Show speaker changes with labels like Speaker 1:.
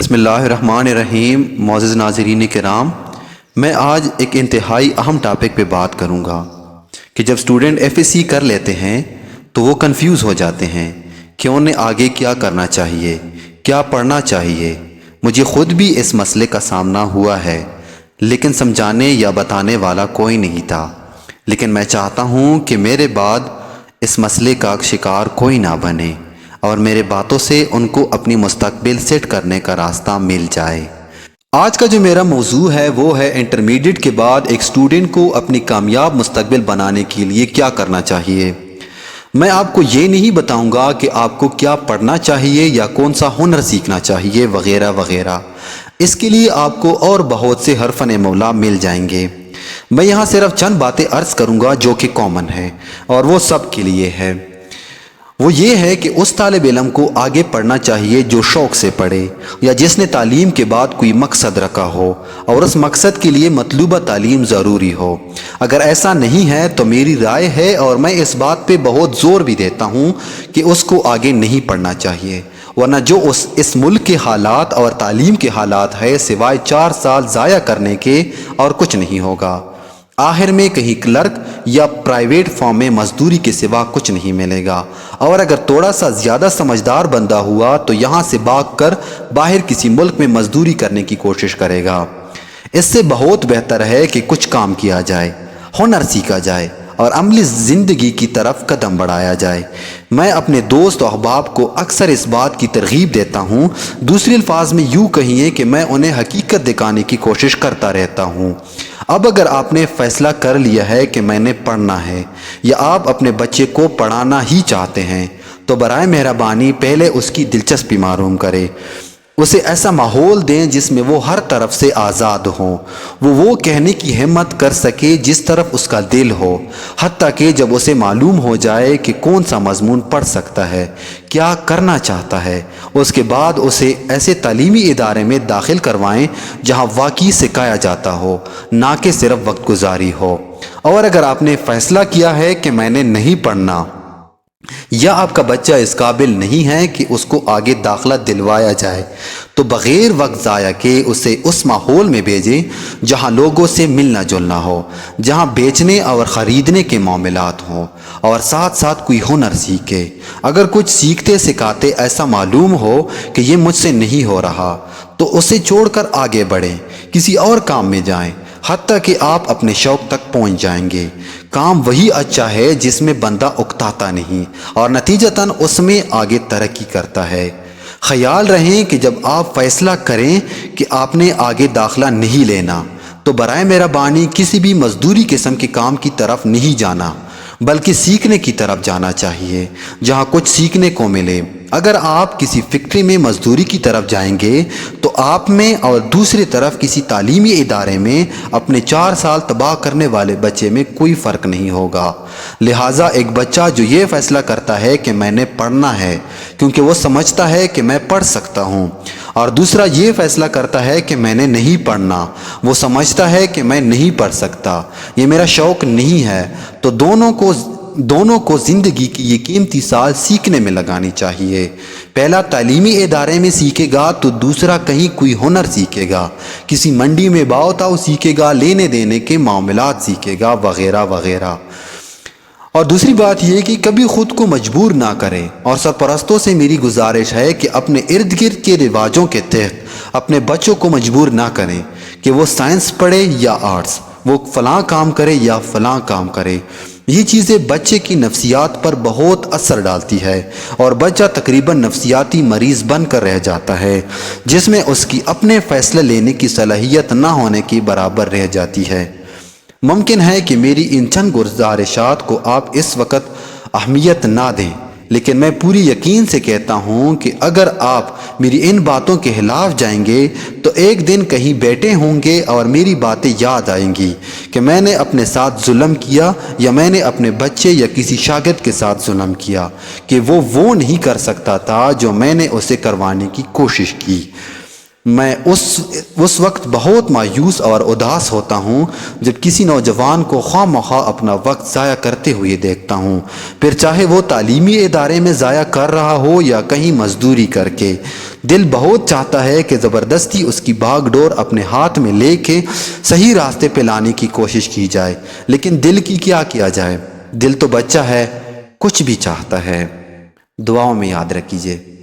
Speaker 1: بسم اللہ الرحمن الرحیم۔ معزز ناظرین کرام، میں آج ایک انتہائی اہم ٹاپک پہ بات کروں گا کہ جب سٹوڈنٹ ایف ایس سی کر لیتے ہیں تو وہ کنفیوز ہو جاتے ہیں کہ انہیں آگے کیا کرنا چاہیے، کیا پڑھنا چاہیے۔ مجھے خود بھی اس مسئلے کا سامنا ہوا ہے، لیکن سمجھانے یا بتانے والا کوئی نہیں تھا۔ لیکن میں چاہتا ہوں کہ میرے بعد اس مسئلے کا شکار کوئی نہ بنے اور میرے باتوں سے ان کو اپنی مستقبل سیٹ کرنے کا راستہ مل جائے۔ آج کا جو میرا موضوع ہے وہ ہے انٹرمیڈیٹ کے بعد ایک سٹوڈنٹ کو اپنی کامیاب مستقبل بنانے کے لیے کیا کرنا چاہیے۔ میں آپ کو یہ نہیں بتاؤں گا کہ آپ کو کیا پڑھنا چاہیے یا کون سا ہنر سیکھنا چاہیے وغیرہ وغیرہ۔ اس کے لیے آپ کو اور بہت سے حرفِ مولا مل جائیں گے۔ میں یہاں صرف چند باتیں عرض کروں گا جو کہ کامن ہے اور وہ سب کے لیے ہے۔ وہ یہ ہے کہ اس طالب علم کو آگے پڑھنا چاہیے جو شوق سے پڑھے یا جس نے تعلیم کے بعد کوئی مقصد رکھا ہو اور اس مقصد کے لیے مطلوبہ تعلیم ضروری ہو۔ اگر ایسا نہیں ہے تو میری رائے ہے اور میں اس بات پہ بہت زور بھی دیتا ہوں کہ اس کو آگے نہیں پڑھنا چاہیے، ورنہ جو اس ملک کے حالات اور تعلیم کے حالات ہے سوائے 4 سال ضائع کرنے کے اور کچھ نہیں ہوگا۔ آخر میں کہیں کلرک یا پرائیویٹ فارم میں مزدوری کے سوا کچھ نہیں ملے گا، اور اگر تھوڑا سا زیادہ سمجھدار بندہ ہوا تو یہاں سے بھاگ کر باہر کسی ملک میں مزدوری کرنے کی کوشش کرے گا۔ اس سے بہت بہتر ہے کہ کچھ کام کیا جائے، ہنر سیکھا جائے اور عملی زندگی کی طرف قدم بڑھایا جائے۔ میں اپنے دوست و احباب کو اکثر اس بات کی ترغیب دیتا ہوں، دوسرے الفاظ میں یوں کہیے کہ میں انہیں حقیقت دکھانے کی کوشش کرتا رہتا ہوں۔ اب اگر آپ نے فیصلہ کر لیا ہے کہ میں نے پڑھنا ہے یا آپ اپنے بچے کو پڑھانا ہی چاہتے ہیں تو برائے مہربانی پہلے اس کی دلچسپی معلوم کرے۔ اسے ایسا ماحول دیں جس میں وہ ہر طرف سے آزاد ہوں، وہ کہنے کی ہمت کر سکے جس طرف اس کا دل ہو، حتیٰ کہ جب اسے معلوم ہو جائے کہ کون سا مضمون پڑھ سکتا ہے، کیا کرنا چاہتا ہے، اس کے بعد اسے ایسے تعلیمی ادارے میں داخل کروائیں جہاں واقعی سکھایا جاتا ہو، نہ کہ صرف وقت گزاری ہو۔ اور اگر آپ نے فیصلہ کیا ہے کہ میں نے نہیں پڑھنا یا آپ کا بچہ اس قابل نہیں ہے کہ اس کو آگے داخلہ دلوایا جائے، تو بغیر وقت ضائع کے اسے اس ماحول میں بھیجیں جہاں لوگوں سے ملنا جلنا ہو، جہاں بیچنے اور خریدنے کے معاملات ہوں، اور ساتھ ساتھ کوئی ہنر سیکھے۔ اگر کچھ سیکھتے سکھاتے ایسا معلوم ہو کہ یہ مجھ سے نہیں ہو رہا تو اسے چھوڑ کر آگے بڑھیں، کسی اور کام میں جائیں، حتیٰ کہ آپ اپنے شوق تک پہنچ جائیں گے۔ کام وہی اچھا ہے جس میں بندہ اکتاتا نہیں اور نتیجتاً اس میں آگے ترقی کرتا ہے۔ خیال رہیں کہ جب آپ فیصلہ کریں کہ آپ نے آگے داخلہ نہیں لینا تو برائے مہربانی کسی بھی مزدوری قسم کے کام کی طرف نہیں جانا، بلکہ سیکھنے کی طرف جانا چاہیے جہاں کچھ سیکھنے کو ملے۔ اگر آپ کسی فیکٹری میں مزدوری کی طرف جائیں گے تو آپ میں اور دوسری طرف کسی تعلیمی ادارے میں اپنے 4 سال تباہ کرنے والے بچے میں کوئی فرق نہیں ہوگا۔ لہٰذا ایک بچہ جو یہ فیصلہ کرتا ہے کہ میں نے پڑھنا ہے کیونکہ وہ سمجھتا ہے کہ میں پڑھ سکتا ہوں، اور دوسرا یہ فیصلہ کرتا ہے کہ میں نے نہیں پڑھنا، وہ سمجھتا ہے کہ میں نہیں پڑھ سکتا، یہ میرا شوق نہیں ہے، تو دونوں کو زندگی کی یہ قیمتی سال سیکھنے میں لگانی چاہیے۔ پہلا تعلیمی ادارے میں سیکھے گا تو دوسرا کہیں کوئی ہنر سیکھے گا، کسی منڈی میں باؤ تاؤ سیکھے گا، لینے دینے کے معاملات سیکھے گا وغیرہ وغیرہ۔ اور دوسری بات یہ کہ کبھی خود کو مجبور نہ کریں، اور سرپرستوں سے میری گزارش ہے کہ اپنے ارد گرد کے رواجوں کے تحت اپنے بچوں کو مجبور نہ کریں کہ وہ سائنس پڑھے یا آرٹس، وہ فلاں کام کرے یا فلاں کام کرے۔ یہ چیزیں بچے کی نفسیات پر بہت اثر ڈالتی ہے اور بچہ تقریباً نفسیاتی مریض بن کر رہ جاتا ہے، جس میں اس کی اپنے فیصلے لینے کی صلاحیت نہ ہونے کے برابر رہ جاتی ہے۔ ممکن ہے کہ میری ان چند گزارشات کو آپ اس وقت اہمیت نہ دیں، لیکن میں پوری یقین سے کہتا ہوں کہ اگر آپ میری ان باتوں کے خلاف جائیں گے تو ایک دن کہیں بیٹھے ہوں گے اور میری باتیں یاد آئیں گی کہ میں نے اپنے ساتھ ظلم کیا، یا میں نے اپنے بچے یا کسی شاگرد کے ساتھ ظلم کیا کہ وہ نہیں کر سکتا تھا جو میں نے اسے کروانے کی کوشش کی۔ میں اس وقت بہت مایوس اور اداس ہوتا ہوں جب کسی نوجوان کو خواہ مخواہ اپنا وقت ضائع کرتے ہوئے دیکھتا ہوں، پھر چاہے وہ تعلیمی ادارے میں ضائع کر رہا ہو یا کہیں مزدوری کر کے۔ دل بہت چاہتا ہے کہ زبردستی اس کی بھاگ ڈور اپنے ہاتھ میں لے کے صحیح راستے پہ لانے کی کوشش کی جائے، لیکن دل کی کیا کیا جائے؟ دل تو بچہ ہے، کچھ بھی چاہتا ہے۔ دعاؤں میں یاد رکھیے۔